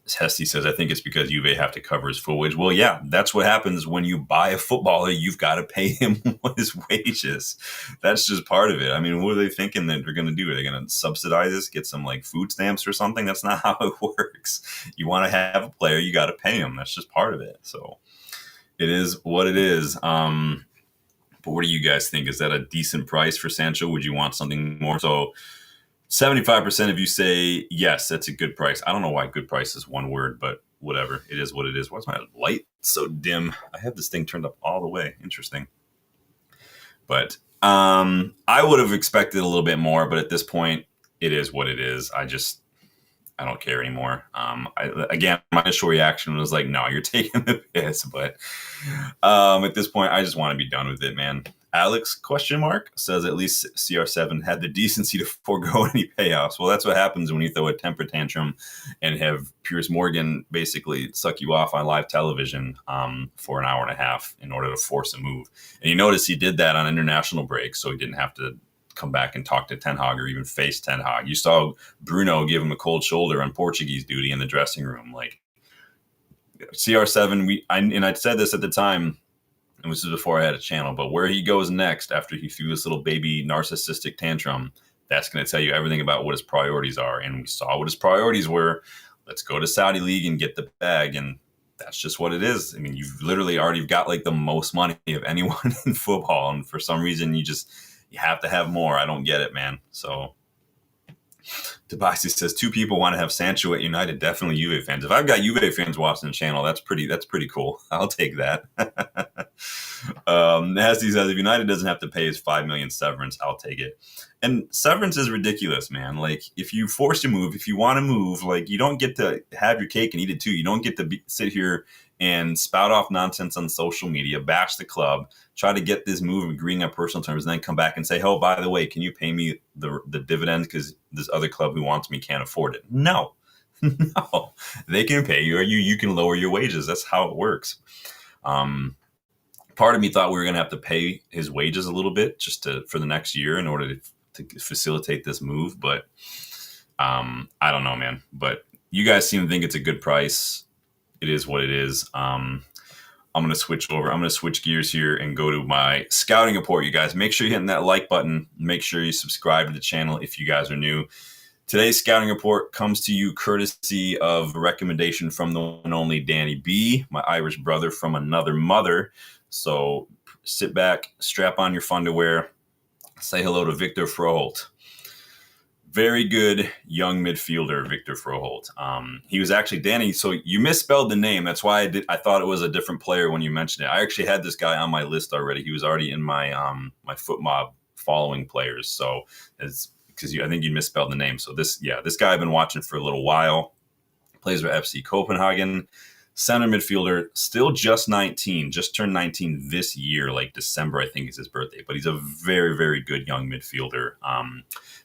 Hesty says, I think it's because Juve have to cover his full wage. Well, yeah, that's what happens when you buy a footballer. You've got to pay him his wages. That's just part of it. I mean, what are they thinking that they're going to do? Are they going to subsidize this, get some food stamps or something? That's not how it works. You want to have a player, you got to pay him. That's just part of it. So it is what it is. But what do you guys think? Is that a decent price for Sancho? Would you want something more? So 75% of you say, yes, that's a good price. I don't know why good price is one word, but whatever. It is what it is. Why's my light so dim? I have this thing turned up all the way. Interesting. But I would have expected a little bit more, but at this point, it is what it is. I don't care anymore. Again, my initial reaction was no, you're taking the piss. But at this point, I just want to be done with it, man. Alex, question mark, says at least CR7 had the decency to forego any payoffs. Well, that's what happens when you throw a temper tantrum and have Piers Morgan basically suck you off on live television for an hour and a half in order to force a move. And you notice he did that on international break, so he didn't have to come back and talk to Ten Hag or even face Ten Hag. You saw Bruno give him a cold shoulder on Portuguese duty in the dressing room. CR7, I said this at the time, and this is before I had a channel, but where he goes next after he threw this little baby narcissistic tantrum, that's going to tell you everything about what his priorities are. And we saw what his priorities were. Let's go to Saudi League and get the bag. And that's just what it is. I mean, you've literally already got the most money of anyone in football. And for some reason, you have to have more. I don't get it, man. So Tabasi says 2 people want to have Sancho at United. Definitely Juve fans. If I've got Juve fans watching the channel, that's pretty cool. I'll take that. Nasty says if United doesn't have to pay his $5 million severance, I'll take it. And severance is ridiculous, man. If you force a move, if you want to move, you don't get to have your cake and eat it too. You don't get to sit here and spout off nonsense on social media, bash the club, try to get this move agreeing on personal terms, and then come back and say, oh, by the way, can you pay me the dividends because this other club who wants me can't afford it? No. No. They can pay you or you can lower your wages. That's how it works. Part of me thought we were going to have to pay his wages a little bit just for the next year in order to facilitate this move. But I don't know, man. But you guys seem to think it's a good price. It is what it is. I'm going to switch over. I'm going to switch gears here and go to my scouting report, you guys. Make sure you're hitting that like button. Make sure you subscribe to the channel if you guys are new. Today's scouting report comes to you courtesy of a recommendation from the one and only Danny B, my Irish brother from another mother. So sit back, strap on your underwear, say hello to Victor Froholdt. Very good young midfielder, Victor Froholdt. He was actually, Danny, so you misspelled the name. That's why I thought it was a different player when you mentioned it. I actually had this guy on my list already. He was already in my my foot mob following players. So because I think you misspelled the name. So this guy I've been watching for a little while. Plays for FC Copenhagen. Center midfielder, still just 19, just turned 19 this year, like December, I think is his birthday. But he's a very, very good young midfielder.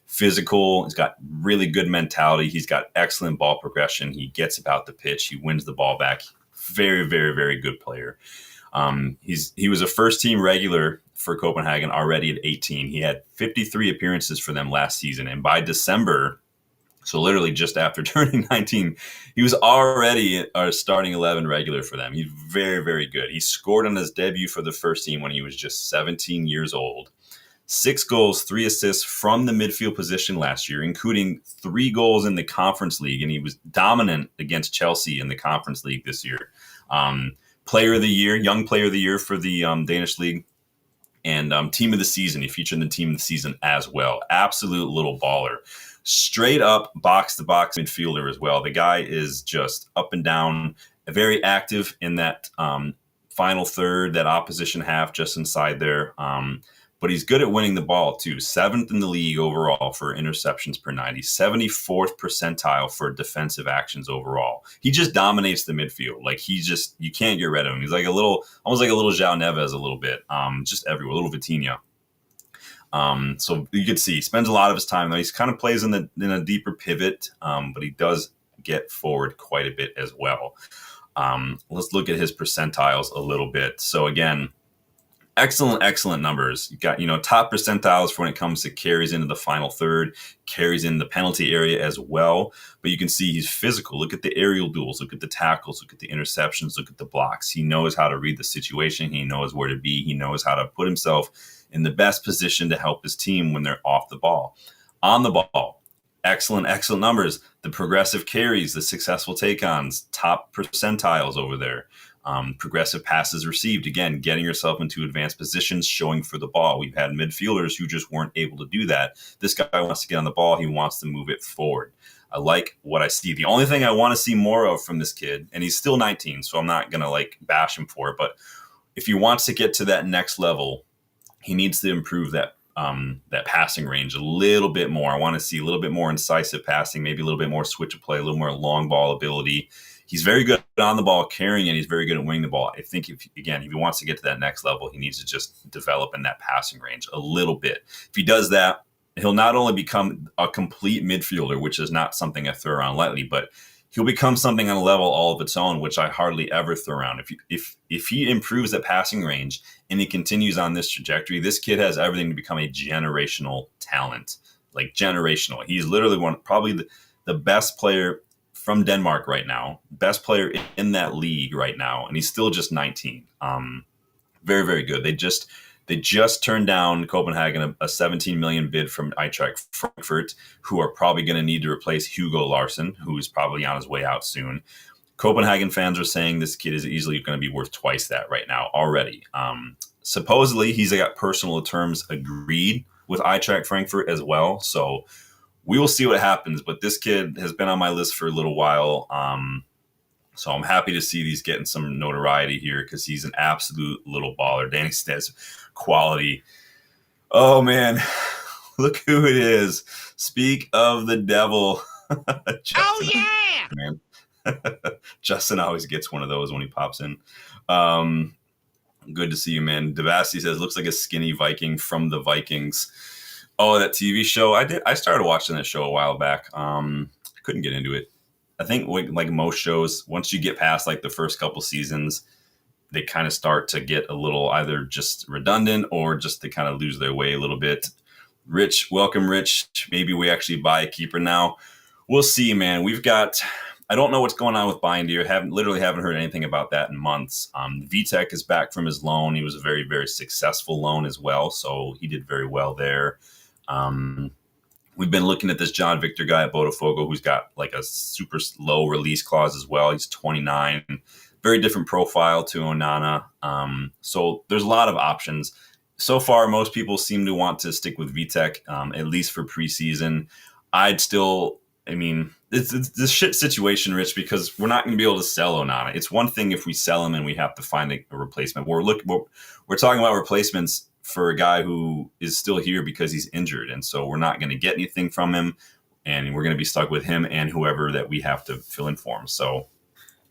Physical, he's got really good mentality. He's got excellent ball progression. He gets about the pitch. He wins the ball back. Very, very, very good player. He was a first team regular for Copenhagen already at 18. He had 53 appearances for them last season. And by December, so literally just after turning 19, he was already a starting 11 regular for them. He's very, very good. He scored on his debut for the first team when he was just 17 years old. 6 goals, 3 assists from the midfield position last year, including 3 goals in the Conference League. And he was dominant against Chelsea in the Conference League this year. Player of the year, young player of the year for the Danish league, and team of the season. He featured in the team of the season as well. Absolute little baller. Straight up box to box midfielder as well. The guy is just up and down, very active in that final third, that opposition half just inside there. But he's good at winning the ball too. 7th in the league overall for interceptions per 90, 74th percentile for defensive actions overall. He just dominates the midfield. Like you can't get rid of him. He's like almost like a little João Neves a little bit, just everywhere, a little Vitinha. So you could see he spends a lot of his time though. He kind of plays in a deeper pivot, but he does get forward quite a bit as well. Let's look at his percentiles a little bit. So again, excellent numbers. You got, top percentiles for when it comes to carries into the final third, carries in the penalty area as well. But you can see he's physical. Look at the aerial duels, look at the tackles, look at the interceptions, look at the blocks. He knows how to read the situation. He knows where to be. He knows how to put himself in the best position to help his team when they're off the ball. On the ball, excellent numbers. The progressive carries, the successful take-ons, top percentiles over there. Progressive passes received, again, getting yourself into advanced positions, showing for the ball. We've had midfielders who just weren't able to do that. This guy wants to get on the ball. He wants to move it forward. I like what I see. The only thing I want to see more of from this kid, and he's still 19, so I'm not going to bash him for it, but if he wants to get to that next level, he needs to improve that passing range a little bit more. I want to see a little bit more incisive passing, maybe a little bit more switch of play, a little more long ball ability. He's very good on the ball carrying, and he's very good at winning the ball. I think if he wants to get to that next level, he needs to just develop in that passing range a little bit. If he does that, he'll not only become a complete midfielder, which is not something I throw around lightly, but he'll become something on a level all of its own, which I hardly ever throw around. If he improves that passing range and he continues on this trajectory, this kid has everything to become a generational talent, like generational. He's literally probably the best player from Denmark right now, best player in that league right now, and he's still just 19. Very, very good. They just turned down Copenhagen a 17 million bid from Eintracht Frankfurt, who are probably going to need to replace Hugo Larsson, who is probably on his way out soon. Copenhagen fans are saying this kid is easily going to be worth twice that right now already. Supposedly, he's got personal terms agreed with Eintracht Frankfurt as well, so we will see what happens, but this kid has been on my list for a little while. So I'm happy to see he's getting some notoriety here because he's an absolute little baller. Danny says quality. Oh, man. Look who it is. Speak of the devil. Oh, yeah! Man. Justin always gets one of those when he pops in. Good to see you, man. Devasti says, looks like a skinny Viking from the Vikings. Oh, that TV show. I started watching that show a while back. Couldn't get into it. I think like most shows, once you get past the first couple seasons, they kind of start to get a little either just redundant or just they kind of lose their way a little bit. Rich, welcome, Rich. Maybe we actually buy a keeper now. We'll see, man. I don't know what's going on with Bindier. Haven't heard anything about that in months. Vitek is back from his loan. He was a very, very successful loan as well, so he did very well there. We've been looking at this John Victor guy at Botafogo who's got a super low release clause as well. He's 29, very different profile to Onana. So there's a lot of options. So far, most people seem to want to stick with Vitek, at least for preseason. It's a shit situation, Rich, because we're not going to be able to sell Onana. It's one thing if we sell him and we have to find a replacement. We're talking about replacements for a guy who is still here because he's injured. And so we're not going to get anything from him, and we're going to be stuck with him and whoever that we have to fill in for him. So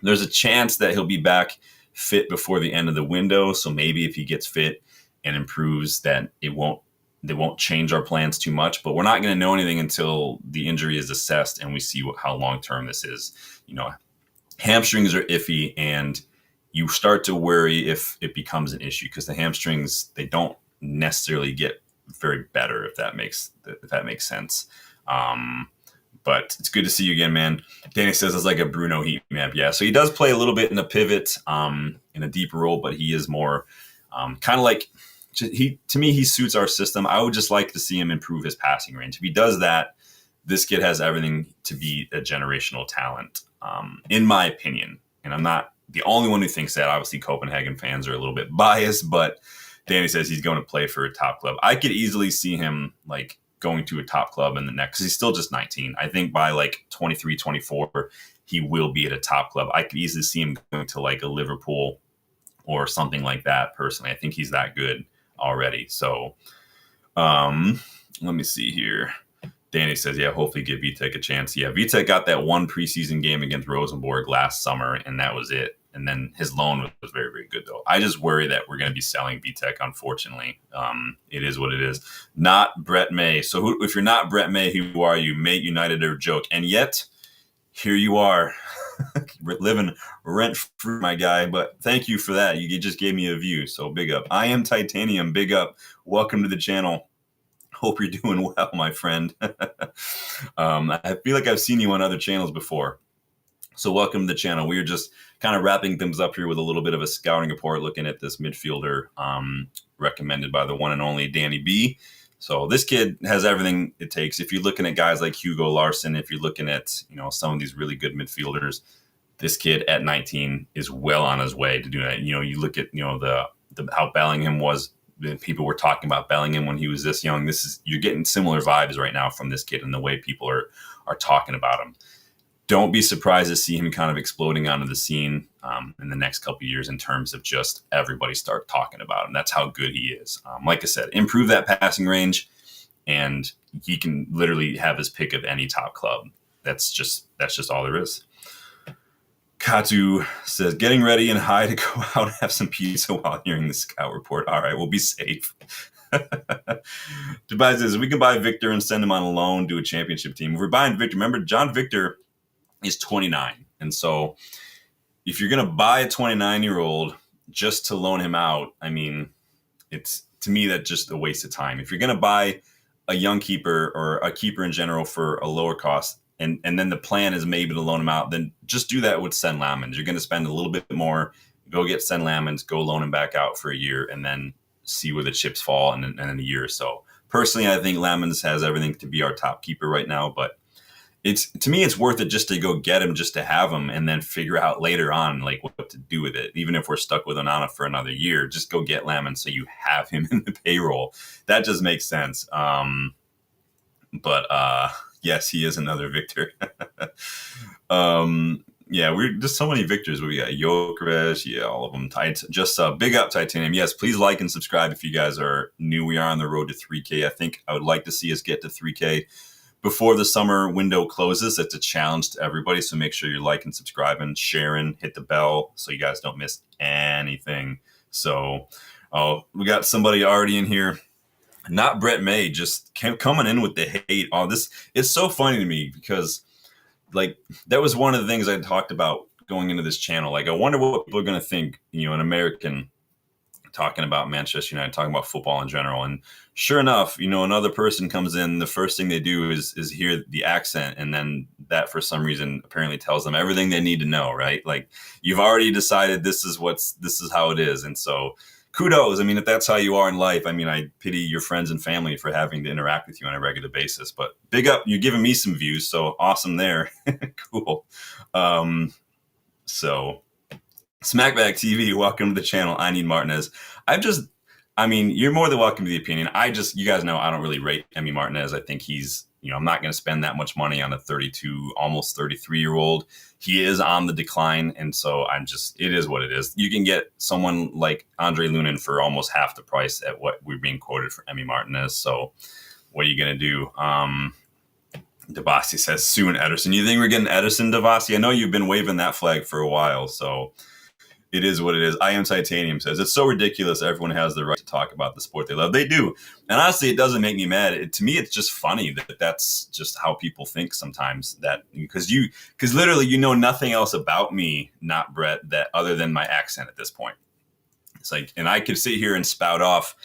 There's a chance that he'll be back fit before the end of the window. So maybe if he gets fit and improves, that they won't change our plans too much. But we're not going to know anything until the injury is assessed and we see how long term this is. Hamstrings are iffy, and you start to worry if it becomes an issue, because the hamstrings, they don't necessarily get very better, if that makes sense. But it's good to see you again, man. Danny says it's like a Bruno heat map. Yeah, so he does play a little bit in a pivot, in a deeper role, but he is more kind of like, to me, he suits our system. I would just like to see him improve his passing range. If he does that, this kid has everything to be a generational talent, in my opinion. And I'm not the only one who thinks that. Obviously, Copenhagen fans are a little bit biased, but Danny says he's going to play for a top club. I could easily see him like going to a top club in the next, because he's still just 19. I think by like 23, 24, he will be at a top club. I could easily see him going to like a Liverpool or something like that. Personally, I think he's that good already. So let me see here. Danny says, yeah, hopefully give Vitek a chance. Yeah, Vitek got that one preseason game against Rosenborg last summer, and that was it. And then his loan was very, very good, though. I just worry that we're going to be selling Vitek, unfortunately. It is what it is. Not Brett May. So if you're not Brett May, who are you? Mate United or joke? And yet, here you are, living rent-free, my guy. But thank you for that. You just gave me a view, so big up. I am Titanium, big up. Welcome to the channel. Hope you're doing well, my friend. I feel like I've seen you on other channels before. So welcome to the channel. We are just kind of wrapping things up here with a little bit of a scouting report, looking at this midfielder recommended by the one and only Danny B. So this kid has everything it takes. If you're looking at guys like Hugo Larsson, if you're looking at some of these really good midfielders, this kid at 19 is well on his way to doing that. You look at the how Bellingham was. People were talking about Bellingham when he was this young. You're getting similar vibes right now from this kid and the way people are talking about him. Don't be surprised to see him kind of exploding onto the scene in the next couple of years, in terms of just everybody start talking about him. That's how good he is. Like I said, improve that passing range, and he can literally have his pick of any top club. That's just all there is. Katu says, getting ready and high to go out and have some pizza while hearing the scout report. All right, we'll be safe. Dubai says, we can buy Victor and send him on a loan to a championship team. If we're buying Victor, remember, John Victor is 29. And so if you're going to buy a 29-year-old just to loan him out, I mean, it's, to me, that's just a waste of time. If you're going to buy a young keeper or a keeper in general for a lower cost, and then the plan is maybe to loan him out, then just do that with Sen Lamens. You're going to spend a little bit more. Go get Sen Lamens, go loan him back out for a year, and then see where the chips fall in a year or so. Personally, I think Lamens has everything to be our top keeper right now, but to me, it's worth it just to go get him, just to have him, and then figure out later on like what to do with it. Even if we're stuck with Onana for another year, just go get Lamens so you have him in the payroll. That just makes sense. Yes, he is another Victor. Yeah, we're just so many Victors. We got Jokeres, yeah, all of them. Just big up Titanium. Yes, please like and subscribe if you guys are new. We are on the road to 3K. I think I would like to see us get to 3K before the summer window closes. It's a challenge to everybody, so make sure you're liking, subscribing, sharing, hit the bell so you guys don't miss anything. So, we got somebody already in here. Not Brett May, just coming in with the hate. It's so funny to me, because like that was one of the things I talked about going into this channel. Like, I wonder what people are going to think, an American talking about Manchester United, talking about football in general. And sure enough, another person comes in, the first thing they do is hear the accent. And then that, for some reason, apparently tells them everything they need to know, right? Like, you've already decided this is how it is. And so kudos. I mean, if that's how you are in life, I mean, I pity your friends and family for having to interact with you on a regular basis. But big up, you're giving me some views, so awesome there. Cool. So Smackback TV, welcome to the channel. I need Martinez. You're more than welcome to the opinion. You guys know I don't really rate Emi Martinez. I think he's, I'm not going to spend that much money on a 32, almost 33-year-old. He is on the decline, and so it is what it is. You can get someone like Andre Lunin for almost half the price at what we're being quoted for Emi Martinez. So what are you going to do? Devassi says soon Ederson. You think we're getting Ederson, Devassi? I know you've been waving that flag for a while, so it is what it is. I Am Titanium says, it's so ridiculous everyone has the right to talk about the sport they love. They do. And honestly, it doesn't make me mad. To me, it's just funny that that's just how people think sometimes. That because literally you know nothing else about me, not Brett, that other than my accent at this point. It's like, and I could sit here and spout off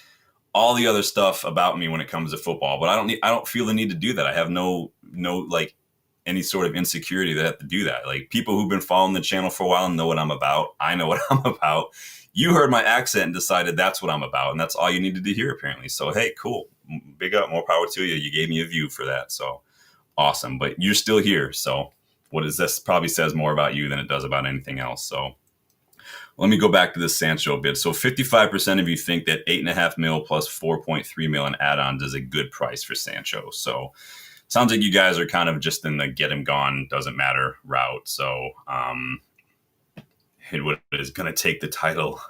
all the other stuff about me when it comes to football, but I don't feel the need to do that. I have no like any sort of insecurity that I have to do that. Like, people who've been following the channel for a while know what I'm about. I know what I'm about. You heard my accent and decided that's what I'm about, and that's all you needed to hear apparently. So hey, cool, big up, more power to you. You gave me a view for that, so awesome. But you're still here, so what is this? Probably says more about you than it does about anything else. So let me go back to this Sancho bid. So 55% of you think that 8.5 mil plus 4.3 mil in add-ons is a good price for Sancho. So sounds like you guys are kind of just in the get him gone, doesn't matter route. So what is going to take the title?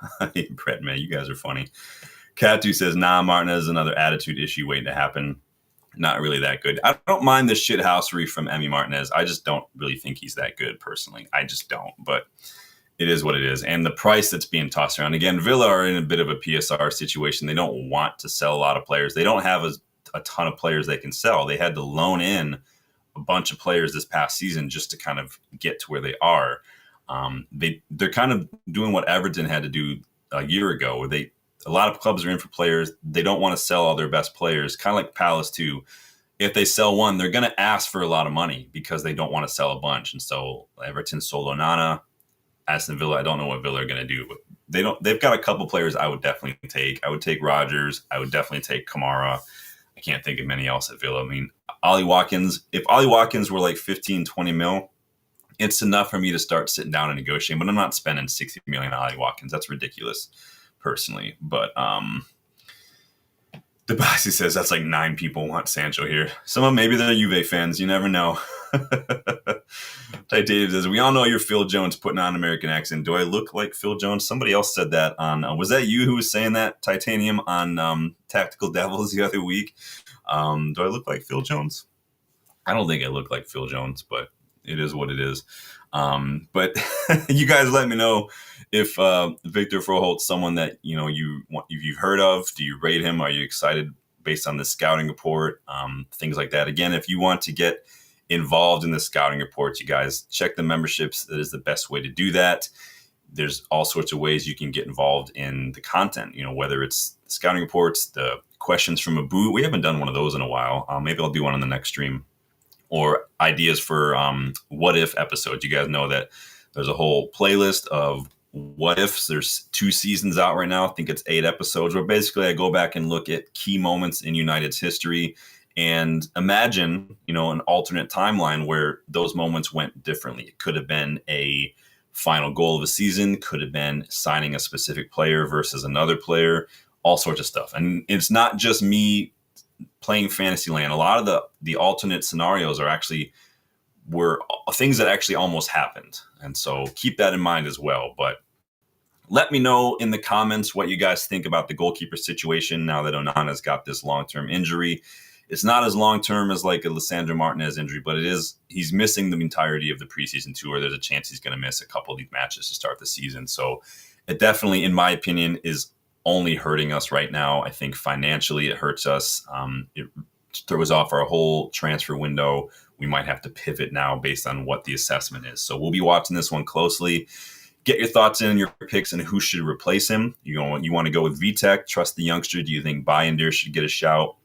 Brett, man, you guys are funny. Katu says, nah, Martinez is another attitude issue waiting to happen. Not really that good. I don't mind the shithousery from Emi Martinez. I just don't really think he's that good personally. I just don't. But it is what it is. And the price that's being tossed around. Again, Villa are in a bit of a PSR situation. They don't want to sell a lot of players. They don't have a ton of players they can sell. They had to loan in a bunch of players this past season just to kind of get to where they are. They're kind of doing what Everton had to do a year ago, where a lot of clubs are in for players. They don't want to sell all their best players, kind of like Palace too. If they sell one, they're going to ask for a lot of money because they don't want to sell a bunch. And so Everton sold Onana. Aston Villa, I don't know what Villa are going to do, but they've got a couple players I would definitely take. I would take Rodgers. I would definitely take Kamara. I can't think of many else at Villa. I mean, Ollie Watkins, if Ollie Watkins were like 15, 20 mil, it's enough for me to start sitting down and negotiating, but I'm not spending 60 million on Ollie Watkins. That's ridiculous personally. But Debasi says that's like 9 people want Sancho here. Some of them, maybe they're Juve fans. You never know. Titanium says, we all know you're Phil Jones putting on an American accent. Do I look like Phil Jones? Somebody else said that on, was that you who was saying that, Titanium, on Tactical Devils the other week? Do I look like Phil Jones? I don't think I look like Phil Jones, but it is what it is. But you guys let me know if Victor Froholdt's someone that you've heard of. Do you rate him? Are you excited based on the scouting report? Things like that. Again, if you want to get involved in the scouting reports, you guys check the memberships. That is the best way to do that. There's all sorts of ways you can get involved in the content, whether it's the scouting reports, the questions from Abu. We haven't done one of those in a while. Maybe I'll do one on the next stream. Or ideas for what if episodes. You guys know that there's a whole playlist of what ifs. There's 2 seasons out right now. I think it's 8 episodes where basically I go back and look at key moments in United's history and imagine, an alternate timeline where those moments went differently. It could have been a final goal of a season, could have been signing a specific player versus another player, all sorts of stuff. And it's not just me playing Fantasyland. A lot of the alternate scenarios were things that actually almost happened. And so keep that in mind as well. But let me know in the comments what you guys think about the goalkeeper situation now that Onana's got this long-term injury. It's not as long-term as like a Lisandro Martinez injury, but he's missing the entirety of the preseason tour. There's a chance he's going to miss a couple of these matches to start the season. So it definitely, in my opinion, is only hurting us right now. I think financially it hurts us. It throws off our whole transfer window. We might have to pivot now based on what the assessment is. So we'll be watching this one closely. Get your thoughts in, your picks, and who should replace him. You want to go with Vitek, trust the youngster? Do you think Bayindir should get a shout?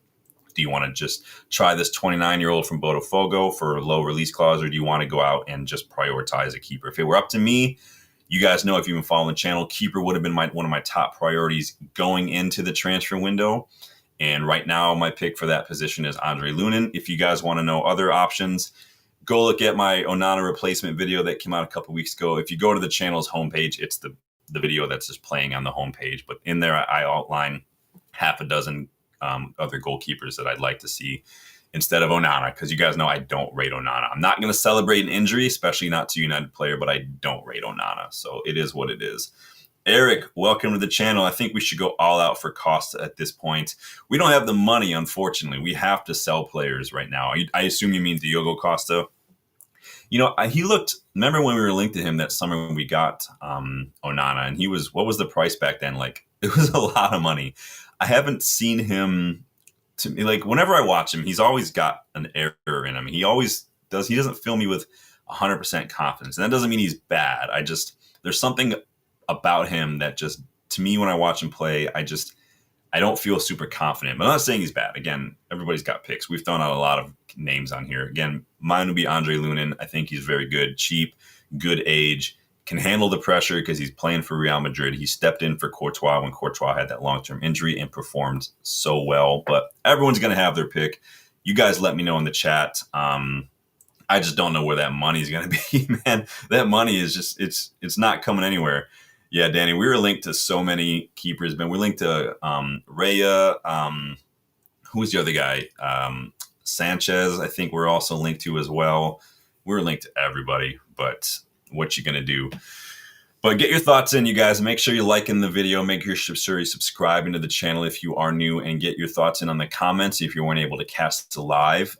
Do you want to just try this 29-year-old from Botafogo for a low release clause, or do you want to go out and just prioritize a keeper? If it were up to me, you guys know if you've been following the channel, keeper would have been one of my top priorities going into the transfer window. And right now, my pick for that position is Andre Lunin. If you guys want to know other options, go look at my Onana replacement video that came out a couple weeks ago. If you go to the channel's homepage, it's the video that's just playing on the homepage. But in there, I outline half a dozen other goalkeepers that I'd like to see instead of Onana, because you guys know I don't rate Onana. I'm not going to celebrate an injury, especially not to a United player, but I don't rate Onana. So it is what it is. Eric, welcome to the channel. I think we should go all out for Costa at this point. We don't have the money, unfortunately. We have to sell players right now. I assume you mean Diogo Costa. You know, he looked. Remember when we were linked to him that summer when we got Onana, and he was, what was the price back then? Like, it was a lot of money. I haven't seen him. To me, like, whenever I watch him, he's always got an error in him. He always does. He doesn't fill me with 100% confidence, and that doesn't mean he's bad. There's something about him that just, to me, when I watch him play, I don't feel super confident. But I'm not saying he's bad. Again, everybody's got picks. We've thrown out a lot of names on here. Again, mine would be Andre Lunin. I think he's very good, cheap, good age, can handle the pressure because he's playing for Real Madrid. He stepped in for Courtois when Courtois had that long-term injury and performed so well. But everyone's going to have their pick. You guys let me know in the chat. I just don't know where that money is going to be, man. That money is just, it's not coming anywhere. Yeah, Danny, we were linked to so many keepers, man. We're linked to Raya. Who was the other guy? Sanchez, I think we're also linked to as well. We're linked to everybody, but what you going to do? But get your thoughts in, you guys. Make sure you're liking the video. Make sure you're subscribing to the channel if you are new, and get your thoughts in on the comments if you weren't able to cast live.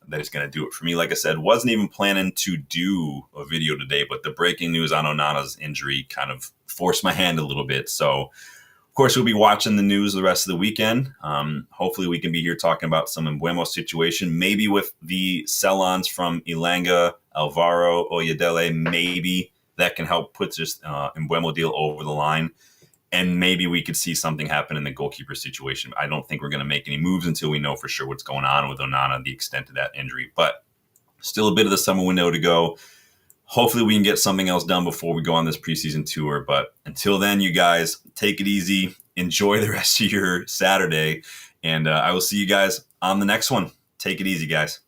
That is going to do it for me. Like I said, wasn't even planning to do a video today, but the breaking news on Onana's injury kind of forced my hand a little bit. So, of course, we'll be watching the news the rest of the weekend. Hopefully, we can be here talking about some Mbeumo situation, maybe with the sell-ons from Elanga, Alvaro, Oyedele. Maybe that can help put this Mbeumo deal over the line. And maybe we could see something happen in the goalkeeper situation. I don't think we're going to make any moves until we know for sure what's going on with Onana, the extent of that injury. But still a bit of the summer window to go. Hopefully we can get something else done before we go on this preseason tour. But until then, you guys, take it easy. Enjoy the rest of your Saturday. And I will see you guys on the next one. Take it easy, guys.